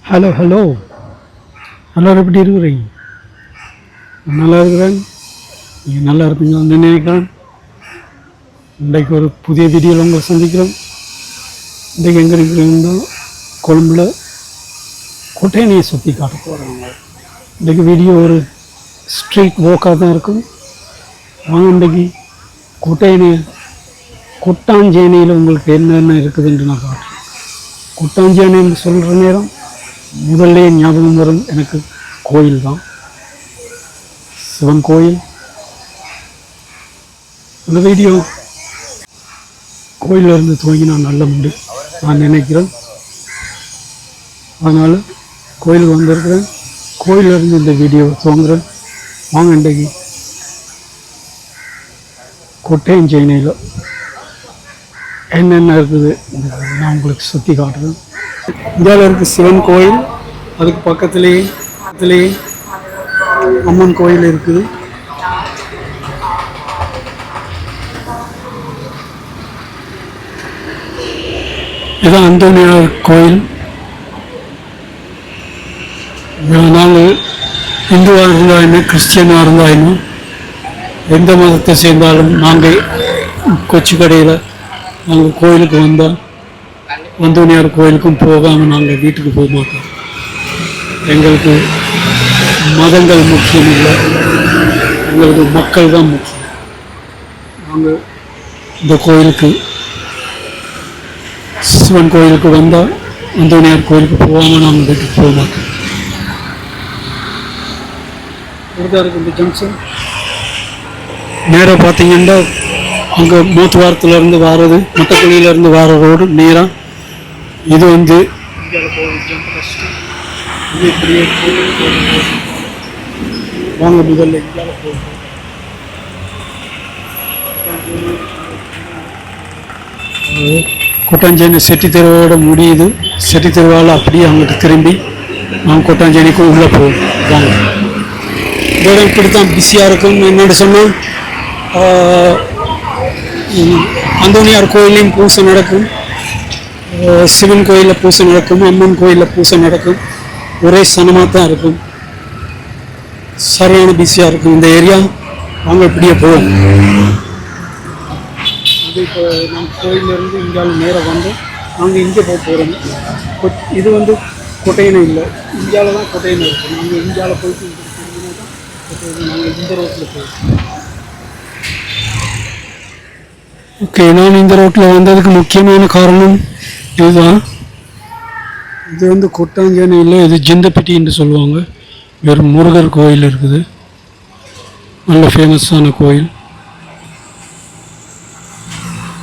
Hello hello எல்லோரும் எப்படி இருக்கிறீங்க? நல்லா இருக்கிறேன். நீங்கள் நல்லா இருப்பீங்க வந்து நினைக்கிறேன். இன்றைக்கு ஒரு புதிய வீடியோவில் உங்களை சந்திக்கிறோம். இன்றைக்கு எங்கே இருக்கிறீங்கன்னா கொழும்புல கொட்டையணையை சுற்றி காட்ட போகிறாங்க. இன்றைக்கு வீடியோ ஒரு ஸ்ட்ரீட் வாக்காக தான் இருக்கும். வாங்க இன்றைக்கு கொட்டாஞ்சேனையில் உங்களுக்கு என்னென்ன இருக்குதுன்னு நான் காட்டுறேன். கொட்டாஞ்சேனைன்னு சொல்கிற நேரம் முதல்ல ஞாபகம் வரும் எனக்கு கோயில் தான், சிவன் கோயில். இந்த வீடியோ கோயிலிருந்து துவங்கி நான் நல்ல முடி நான் நினைக்கிறேன். அதனால் கோயிலுக்கு வந்திருக்கிறேன். கோயிலிருந்து இந்த வீடியோ துவங்குறேன். வாங்க இன்றைக்கு கொட்டையஞ்சேனையில் என்னென்ன இருக்குது நான் உங்களுக்கு சுற்றி காட்டுறேன். இந்தியாவில் இருக்குது சிவன் கோயில், அதுக்கு பக்கத்துலேயே அம்மன் கோயில் இருக்குது. இதுதான் அந்தோனியார் கோயில். நாங்கள் இந்துவாக இருந்தாலும் கிறிஸ்டியனாக இருந்தாலும் எந்த மதத்தை சேர்ந்தாலும் நாங்கள் கொச்சி கடையில் நாங்கள் கோயிலுக்கு வந்தால் அந்தோனியார் கோயிலுக்கும் போகாமல் நாங்கள் வீட்டுக்கு போக மாட்டோம். எங்களுக்கு மதங்கள் முக்கியம் இல்லை, எங்களுக்கு மக்கள் தான் முக்கியம். நாங்கள் இந்த கோயிலுக்கு சிவன் கோயிலுக்கு வந்தால் அந்தோனியார் கோயிலுக்கு போகாமல் நாங்கள் வீட்டுக்கு போக மாட்டோம். இப்படிதான் இருக்குது இந்த ஜங்ஷன். நேராக பார்த்தீங்கன்னா அங்கே மூத்துவாரத்துலேருந்து வாரது, மட்டக்குழியிலேருந்து வார ரோடு நேராக இது வந்து வாங்க முதல்ல கொட்டாஞ்சேனை செட்டி தெருவோட முடியுது. செட்டி தெருவால் அப்படியே அங்கிட்டு திரும்பி நாங்கள் கொட்டாஞ்சேனைக்கு உள்ளே போவோம். வாங்க. இதோட இப்படி தான் பிஸியாக இருக்கும். என்னென்னு சொன்னால் அந்தோனியார் கோயிலையும் பூசை நடக்கும், சிவன் கோயிலில் பூசை நடக்கும், அம்மன் கோயிலில் பூசை நடக்கும். ஒரே சனமாக தான் இருக்கும். சரியான பிஸியாக இருக்கும் இந்த ஏரியா. வாங்க இப்படியே போவோம். இது இப்போ நாங்கள் கோயிலேருந்து இந்தியாவில் நேராக வந்தோம். நாங்கள் இங்கே போக போகிறோம். இது வந்து கொட்டையணை இல்லை, இந்தியாவில் தான் கொட்டையணை இருக்குது. நாங்கள் இந்தியாவில் போயிட்டு நாங்கள் இந்த ரோட்டில் போயிட்டோம். ஓகே, நான் இந்த ரோட்டில் வந்ததுக்கு முக்கியமான காரணம் இதுதான். இது வந்து கொட்டாஞ்சேனை இல்லை, இது ஜிந்தப்பட்டி என்று சொல்லுவாங்க. ஒரு முருகர் கோயில் இருக்குது, நல்ல ஃபேமஸான கோயில்.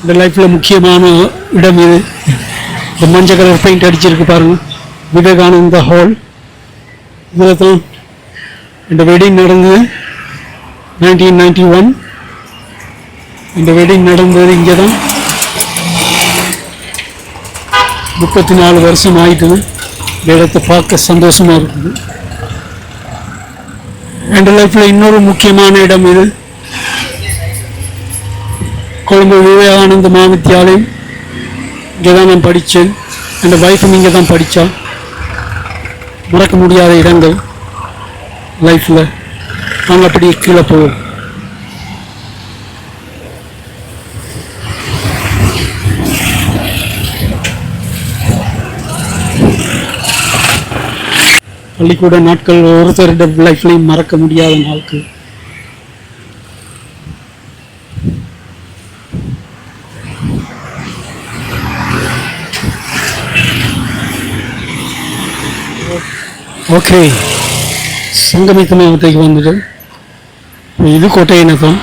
இந்த லைஃப்பில் முக்கியமான இடம் இது. இந்த மஞ்சள் கலர் பெயிண்ட் அடிச்சிருக்கு பாருங்கள், விவேகானந்தா ஹால். இதில் தான் இந்த வெட்டிங் நடந்தது 1991. இந்த வெட்டிங் நடந்தது இங்கே தான். 34 வருஷம் ஆயிட்டுது. இந்த இடத்தை பார்க்க சந்தோஷமாக இருக்குது. என் லைஃப்பில் இன்னொரு முக்கியமான இடம் இது, கொழும்பு விவேகானந்த மகாவித்யாலயம். இங்கே தான் நான் படித்தேன். என் வைஃபும் இங்கே தான் படித்தா. மறக்க முடியாத இடங்கள் லைஃப்பில். நாங்கள் அப்படியே கீழே போவோம். பள்ளிக்கூட நாட்கள் ஒருத்தருடைய லைஃப்லையும் மறக்க முடியாத நாட்கள். ஓகே, சங்கமித்த மாவட்டத்துக்கு வந்துட்டு இது கோட்டையினை தான்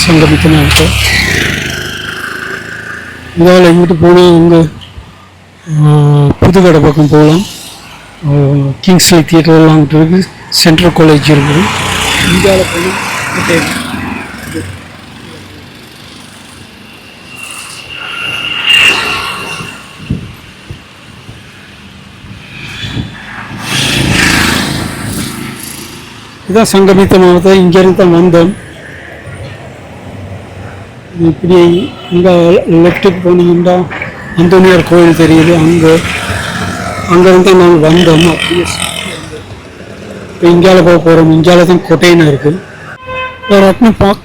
சங்கமித்த மாவட்டம். இதால் எங்கிட்டு போனால் அங்கே புதுக்கடை பக்கம் போகலாம். கிங்ஸ்லி தியேட்டர்லாம் இருக்குது, சென்ட்ரல் காலேஜ் இருக்குது. இந்தியாவில் போய் இதுதான் சங்கமித்த மாவட்டம். இங்கேருந்து தான் வந்தோம். இப்படி இங்கே லெஃப்ட்டுக்கு போனீங்கன்னா அந்தோனியார் கோயில் தெரியுது. அங்கே அங்கேருந்து தான் நாங்கள் வந்தோம். அப்படியே இப்போ இந்தியாவில் போக போகிறோம். இந்தியாவில் தான் கொட்டைன்னு இருக்குது. ரத்னம் பார்க்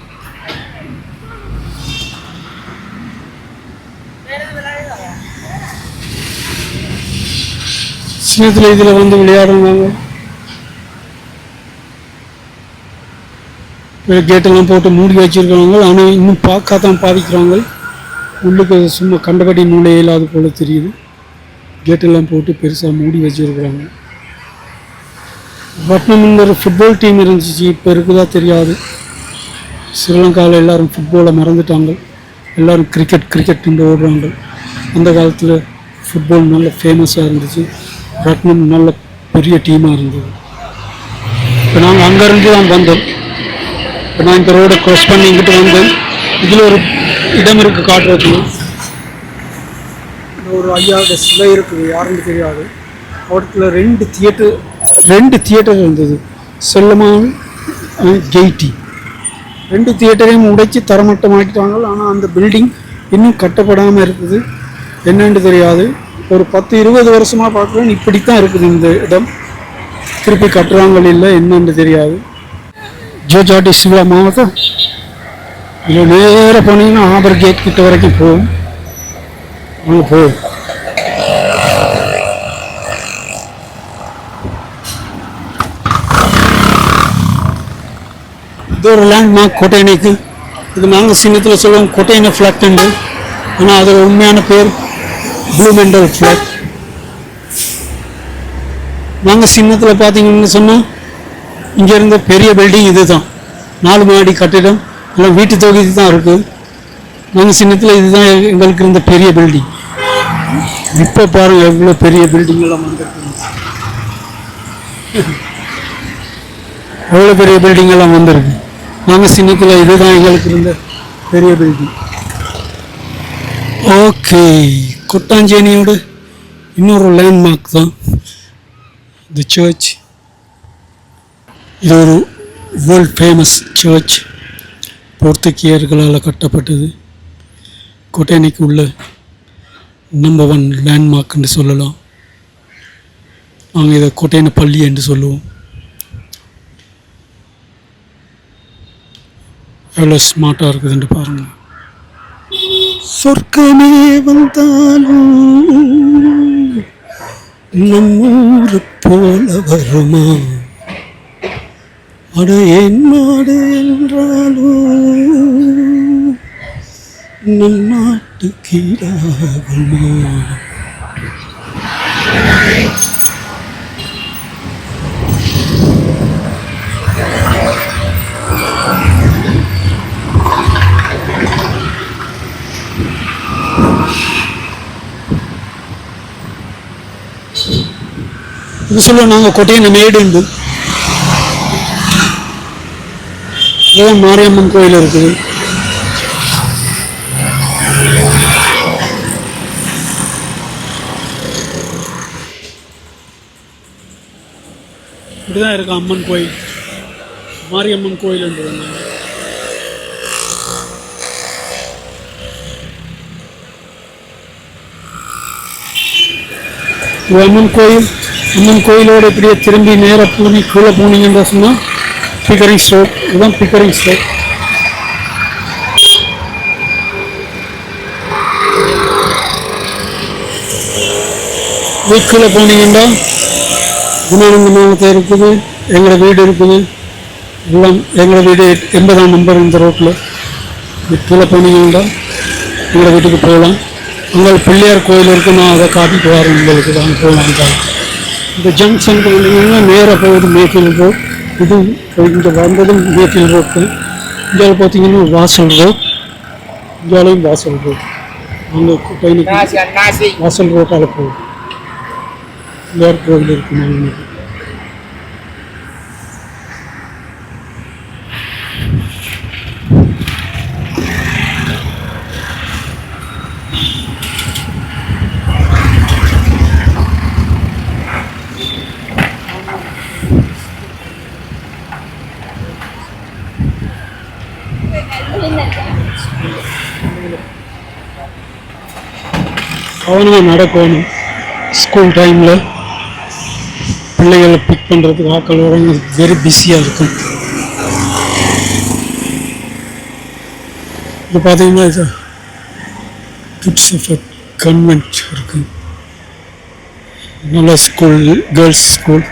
சின்னத்தில் இதில் வந்து விளையாடுறாங்க. கேட்டெல்லாம் போட்டு மூடி வச்சுருக்காங்க. ஆனால் இன்னும் பார்க்காதான் பாதிக்கிறாங்க. உள்ளுக்கு சும்மா கண்டபடி நூலே இல்லாத போல் தெரியுது. கேட்டெல்லாம் போட்டு பெருசாக மூடி வச்சுருக்குறாங்க. ரத்னம்னு ஒரு ஃபுட்பால் டீம் இருந்துச்சு. இப்போ இருக்குதா தெரியாது. ஸ்ரீலங்காவில் எல்லோரும் ஃபுட்பாலை மறந்துட்டாங்க. எல்லோரும் கிரிக்கெட்டுன்னு ஓடுறாங்க. அந்த காலத்தில் ஃபுட்பால் நல்ல ஃபேமஸாக இருந்துச்சு. ரத்னம் நல்ல பெரிய டீமாக இருந்தது. இப்போ நாங்கள் அங்கேருந்து தான் வந்தோம். இப்போ நான் இந்த ரோடை க்ராஸ் பண்ணி இங்கிட்டு வந்தேன். இதில் ஒரு இடம் இருக்குது காட்டுறதுக்கு. ஒரு ஐயாவோட சிலை இருக்குது, யாருன்னு தெரியாது. அவடத்தில் ரெண்டு தியேட்டர் இருந்தது. செல்லமான் கெய்டி 2 தியேட்டரையும் உடைச்சி தரமட்டமாக்கிட்டாங்க. ஆனால் அந்த பில்டிங் இன்னும் கட்டப்படாமல் இருக்குது. என்னென்னு தெரியாது. ஒரு 10-20 வருஷமாக பார்க்குறேன். இப்படித்தான் இருக்குது இந்த இடம். திருப்பி கட்டுறாங்க இல்லை என்னென்னு தெரியாது. ஜோஜாட்டி சிவா மாவட்டம். இதில் நேராக போனீங்கன்னா ஆபர் கேட் கிட்ட வரைக்கும் போகும். அங்கே போகும். இது ஒரு லேண்ட்மார்க் கோட்டையணைக்கு. இது நாங்கள் சின்னத்தில் சொல்லுவோம் கோட்டையணை ஃப்ளாட் உண்டு. ஆனால் அதோட உண்மையான பேர் ப்ளூமெண்டல் ஃப்ளாட். நாங்கள் சின்னத்தில் பார்த்தீங்கன்னு சொன்னால் இங்கே இருந்த பெரிய பில்டிங் இது தான். 4 மாடி கட்டிடம் எல்லாம் வீட்டு தொகுதி தான் இருக்குது. நாங்கள் சின்னத்தில் இதுதான் எங்களுக்கு இருந்த பெரிய பில்டிங். இப்போ பாருங்கள் எவ்வளோ பெரிய பில்டிங் எல்லாம் வந்துருக்கு. எவ்வளோ பெரிய பில்டிங் எல்லாம் வந்திருக்கு. நாங்கள் சின்னத்தில் இதுதான் எங்களுக்கு இருந்த பெரிய பில்டிங். ஓகே, கொட்டாஞ்சேனியோட இன்னொரு லேண்ட்மார்க் தான் தி சர்ச். இது ஒரு வேர்ல்ட் ஃபேமஸ் சர்ச். போர்த்துகீயர்களால் கட்டப்பட்டது. கோட்டையணைக்கு உள்ள நம்பர் 1 லேண்ட்மார்க் என்று சொல்லலாம். நாங்கள் இதை கோட்டையணை பள்ளி என்று சொல்லுவோம். எவ்வளோ ஸ்மார்ட்டாக இருக்குதுன்னு பாருங்கள். சொர்க்கமே வந்தாலும் நம்மூரு போல வருமா, அட என் நாடு என்றாலும் நம் நாட்டு கீழாகுமா. இது சொல்லுவோம் நாங்கள் கொட்டையணை மேடு உண்டு. இதுதான் மாரியம்மன் கோயில் இருக்குது. இப்படிதான் இருக்கு அம்மன் கோயில். மாரியம்மன் கோயில் என்றாங்க. அம்மன் கோயிலோடு இப்படியே திரும்பி நேராக பூமி கீழே போனீங்கன்னு சொன்னால் பிக்கரிங் ஸ்ட்ரோக். இதுதான் பிக்கரிங் ஸ்ட்ரோக். வீட்டுக்குள்ளே போனீங்கன்னா குணானந்தமானத்தை இருக்குது. எங்களோட வீடு இருக்குது. எல்லாம் எங்களோட வீடு 80ஆம் நம்பர் இந்த ரோட்டில். வீட்டுக்குள்ளே போனீங்கன்னா எங்களோட வீட்டுக்கு போகலாம். அங்கே பிள்ளையார் கோயில் இருக்குது. நான் அதை காட்டிட்டு வரேன் உங்களுக்கு. தான் போகலாம். இந்த ஜங்ஷனுக்கு வந்தீங்கன்னா நேராக போகுது மேஃபீல்ட் ரோட். இது இங்கே வந்ததும் மேஃபீல்ட் ரோட்டு. இந்தியாவில் பார்த்தீங்கன்னா வாசல் ரோட். இந்தியாவிலையும் வாசல் ரோட். அங்கே ட்ரெயினுக்கு வாசல் ரோட்டால் போகுது. பிள்ளையார் கோவில் இருக்குது. நாங்கள் கவனமாக நடக்கணும். ஸ்கூல் டைமில் பிள்ளைகளை பிக் பண்ணுறதுக்கு ஆட்கள் வராங்க, வெரி பிஸியாக இருக்கும். இது பார்த்தீங்கன்னா இது கிட்ஸ் ஆஃப் கன்வென்ட் இருக்கு. நல்ல ஸ்கூல், கேர்ள்ஸ் ஸ்கூல்.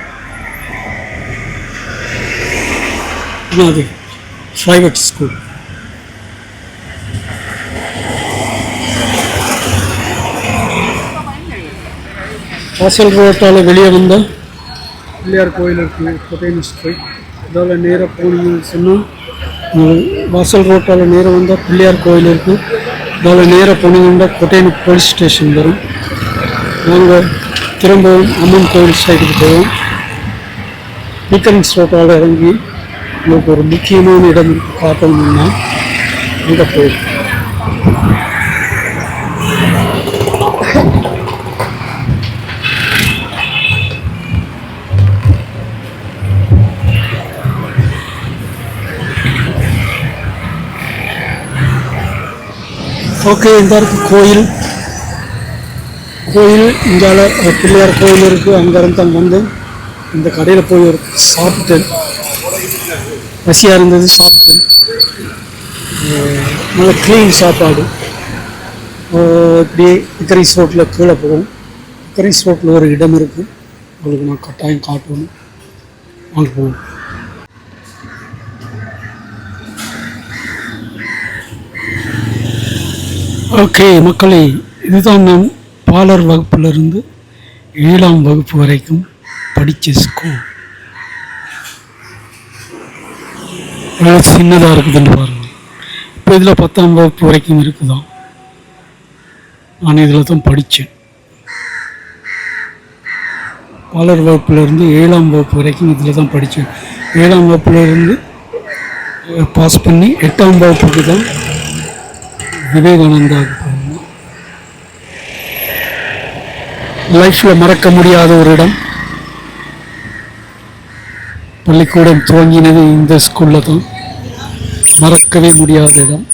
அது ப்ரைவேட் ஸ்கூல். வாசல் ரோட்டால் வெளியே வந்தால் பிள்ளையார் கோயில் இருக்குது, கொட்டையன் ஸ்ட்ரீட். அதால் நேராக போனீங்கன்னு சொன்னால் வாசல் ரோட்டால் நேராக வந்தால் பிள்ளையார் கோயில் இருக்குது. அதால் நேராக போனீங்கன்னா கொட்டையன் போலீஸ் ஸ்டேஷன் வரும். நாங்கள் திரும்பவும் அம்மன் கோயில் சைடுக்கு போவோம். பீக்கரன்ஸ் ரோட்டால் இறங்கி உங்களுக்கு ஒரு முக்கியமான இடம் காட்டணும்னா அங்கே போயிடும். ஓகே, இந்த இருக்குது கோயில். இங்கால பிள்ளையார் கோயில் இருக்குது. அங்கேருந்து அங்கே வந்து இந்த கடையில் போய் ஒரு சாப்பிட்டேன். பசியாக இருந்தது, சாப்பிட்டேன். நல்ல க்ளீன் சாப்பாடு. இப்படியே இக்கரிஸ் ரோட்டில் கீழே போவோம். இக்கரிஸ் ரோட்டில் ஒரு இடம் இருக்குது, உங்களுக்கு நான் கட்டாயம் காட்டணும். வாங்க போவோம். ஓகே மக்களே, இதுதான் நான் பாலர் வகுப்பிலிருந்து 7ஆம் வகுப்பு வரைக்கும் படித்த ஸ்கூல். எவ்வளோ சின்னதாக இருக்குதுன்னு பாருங்கள். இப்போ இதில் 10ஆம் வகுப்பு வரைக்கும் இருக்குதான். நான் இதில் தான் படித்தேன். பாலர் வகுப்பிலிருந்து 7ஆம் வகுப்பு வரைக்கும் இதில் தான் படித்தேன். 7ஆம் வகுப்புலேருந்து பாஸ் பண்ணி 8ஆம் வகுப்புக்கு தான் விவேகானந்தாவுக்கு போகணும். லைஃப்பில் மறக்க முடியாத ஒரு இடம். பள்ளிக்கூடம் துவங்கினது இந்த ஸ்கூலில் தான். மறக்கவே முடியாத இடம்.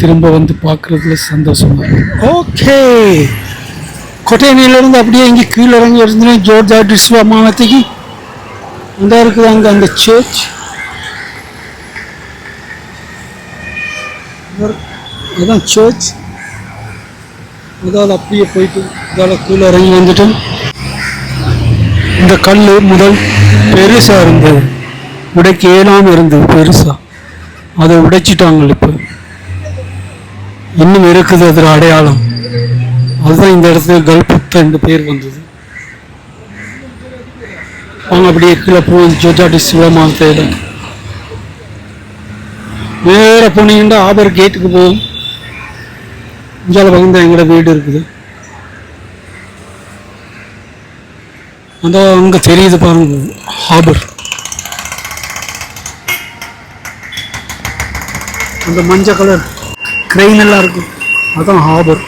திரும்ப வந்து பார்க்குறதுல சந்தோஷமா. ஓகே, கொட்டையணியிலேருந்து அப்படியே இங்கே கீழே இறங்கி இருந்தேன். ஜோர்ஜ் ஆர்டிஸ்வா மாவட்டத்துக்கு அந்த இருக்குது. அங்கே அந்த சர்ச், அதுதான் சர்ச். அதாவது அப்படியே போயிட்டு இதால் கீழே இறங்கி வந்துட்டோம். இந்த கல் முதல் பெருசாக இருந்தது, உடைக்க இயலாமல் இருந்தது பெருசாக. அதை உடைச்சிட்டாங்க. இப்போ இன்னும் இருக்குது அதில் அடையாளம். அதுதான் இந்த இடத்துல கல்புத்த 2 பேர் வந்தது. அவங்க அப்படியே கீழே போய் ஜோஜாட்டி சிவமானத்தையில் நேராக போனீங்கன்னா ஆபர் கேட்டுக்கு போகும். இஞ்சால பக்கம் எங்களோட வீடு இருக்குது. அந்த அங்கே தெரியுது பாருங்க, ஹாபர். அந்த மஞ்சள் கலர் கிரெயின் எல்லாம் இருக்கு, அதான் ஹாபர்.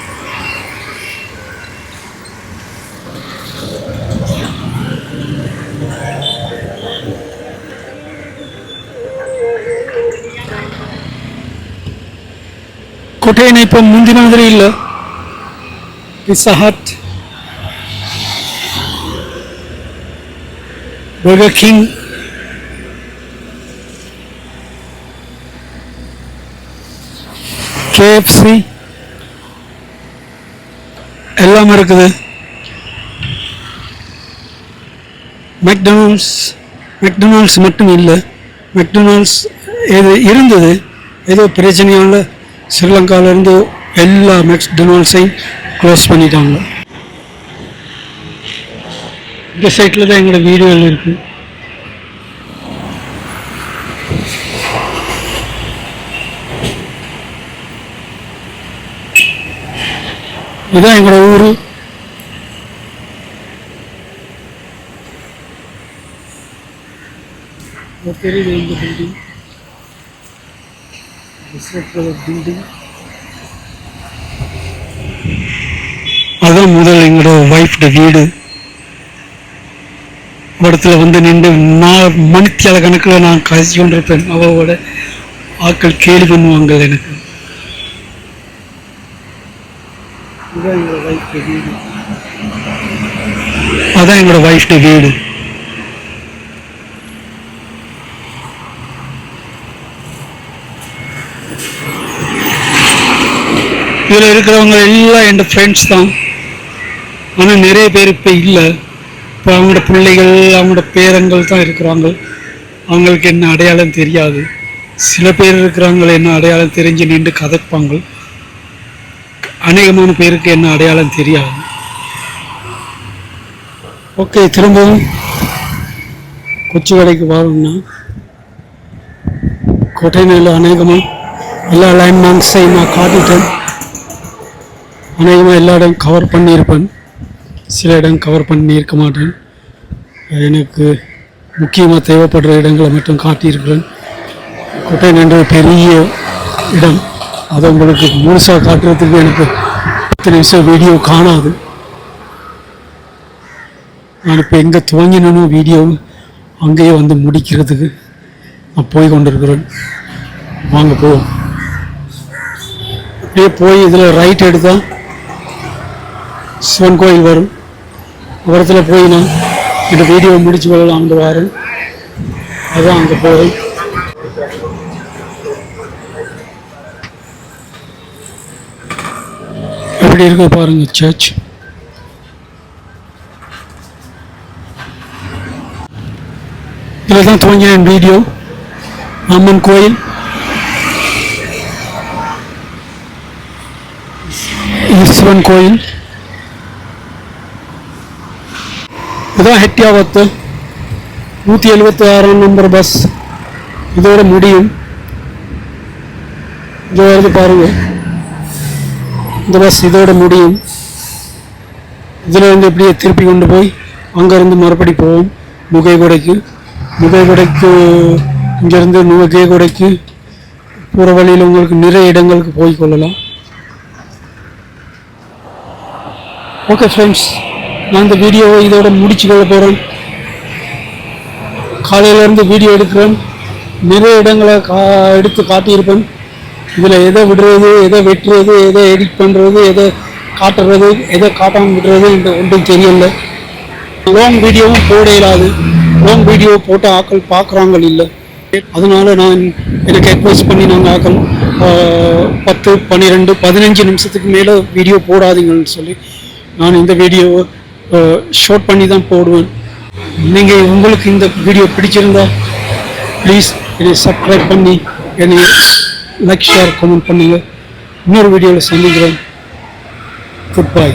கொட்டையனை இப்போ முந்தி மாதிரி இல்லை. Pizza Hut, Burger King, KFC எல்லாம் இருக்குது. மெக்டொனால்ட்ஸ் மட்டும் இல்லை. மெக்டொனால்ட்ஸ் இருந்தது, ஏதோ பிரச்சனையால் ஸ்ரீலங்காவிலேருந்து எல்லா மெக்டொனால்ட்ஸையும் க்ளோஸ் பண்ணிட்டாங்க. இந்த சைட்டில் தான் எங்களோட வீடுகள் இருக்குது. இதுதான் எங்களோட ஊர். தெரியுது இந்த பில்டிங், பில்டிங். அதுதான் முதல் எங்களோட ஒய்ஃபோட வீடு. இடத்துல வந்து நின்று நான் மணித்தியால கணக்கில் நான் கழிச்சு கொண்டிருப்பேன். அவளோட ஆட்கள் கேள்வி பண்ணுவாங்க எனக்கு. இதுதான் எங்களோட ஒய்ஃபோட வீடு. அதான் எங்களோட வைஃப்ட வீடு. இதில் இருக்கிறவங்க எல்லாம் என் ஃப்ரெண்ட்ஸ் தான். ஆனால் நிறைய பேர் இப்போ இல்லை. இப்போ அவங்களோட பிள்ளைகள் அவங்களோட பேரங்கள் தான் இருக்கிறாங்க. அவங்களுக்கு என்ன அடையாளம் தெரியாது. சில பேர் இருக்கிறாங்க என்ன அடையாளம் தெரிஞ்சு நின்று கதைப்பாங்க. அநேகமான பேருக்கு என்ன அடையாளம் தெரியாது. ஓகே, திரும்பவும் கொச்சி வேலைக்கு வரணும்னா கோட்டையில் அநேகமாக எல்லா லைன்மேன்ஸையும் நான் காட்டிட்டேன். அநேகமாக எல்லா இடம் கவர் பண்ணியிருப்பேன். சில இடம் கவர் பண்ணியிருக்க மாட்டேன். எனக்கு முக்கியமாக தேவைப்படுற இடங்களை மட்டும் காட்டியிருக்கிறேன். கோட்டை என்ற பெரிய இடம், அதை உங்களுக்கு முழுசாக காட்டுறதுக்கு எனக்கு 10 நிமிஷம் வீடியோ காணாது. நான் இப்போ எங்கே துவங்கினோ வீடியோ அங்கேயே வந்து முடிக்கிறதுக்கு நான் போய் கொண்டிருக்கிறேன். வாங்க போவோம். அப்படியே போய் இதில் ரைட் எடுத்தால் சிவன் கோயில் வரும். இடத்துல போய் நான் இந்த வீடியோ முடிச்சு கொள்ளலாம். அங்கே வரேன், அதான் அங்கே போகிறேன். எப்படி இருக்க பாருங்க சர்ச். இதில் தான் துவங்கினேன் வீடியோ. அம்மன் கோயில், இது சிவன் கோயில். இதான் ஹெட்டியாவத்து 176 நம்பர் பஸ். இதோட முடியும். இது வருது பாருங்க, இந்த பஸ் இதோட முடியும். இதில் இருந்து இப்படியே திருப்பி கொண்டு போய் அங்கேருந்து மறுபடி போவோம் நுகைகொடைக்கு. நுகைகொடைக்கு இங்கேருந்து நுகைகொடைக்கு போகிற வழியில் உங்களுக்கு நிறைய இடங்களுக்கு போய் கொள்ளலாம். ஓகே ஃப்ரெண்ட்ஸ், நான் இந்த வீடியோவை இதோட முடிச்சு கொள்ள போகிறேன். காலையிலேருந்து வீடியோ எடுக்கிறேன். நிறைய இடங்களை எடுத்து காட்டியிருப்பேன். இதில் எதை விடுறது, எதை வெட்டுறது, எதை எடிட் பண்ணுறது, எதை காட்டுறது, எதை காட்டாமல் விடுறது இந்த ஒன்றும் தெரியல. லாங் வீடியோவும் போட இயலாது. லாங் வீடியோ போட்ட ஆக்கள் பார்க்குறாங்க இல்லை. அதனால நான் எனக்கு அட்வைஸ் பண்ணி நாங்கள் ஆக்கள் 10, 12, 15 நிமிஷத்துக்கு மேலே வீடியோ போடாதீங்கன்னு சொல்லி நான் இந்த வீடியோவை ஷார்ட் பண்ணி தான் போடுவேன். நீங்கள் உங்களுக்கு இந்த வீடியோ பிடிச்சிருந்தா ப்ளீஸ் என்னை சப்ஸ்கிரைப் பண்ணி என்னை லைக், ஷேர், கமெண்ட் பண்ணுங்கள். இன்னொரு வீடியோவில் சந்திக்கிறேன். Good bye.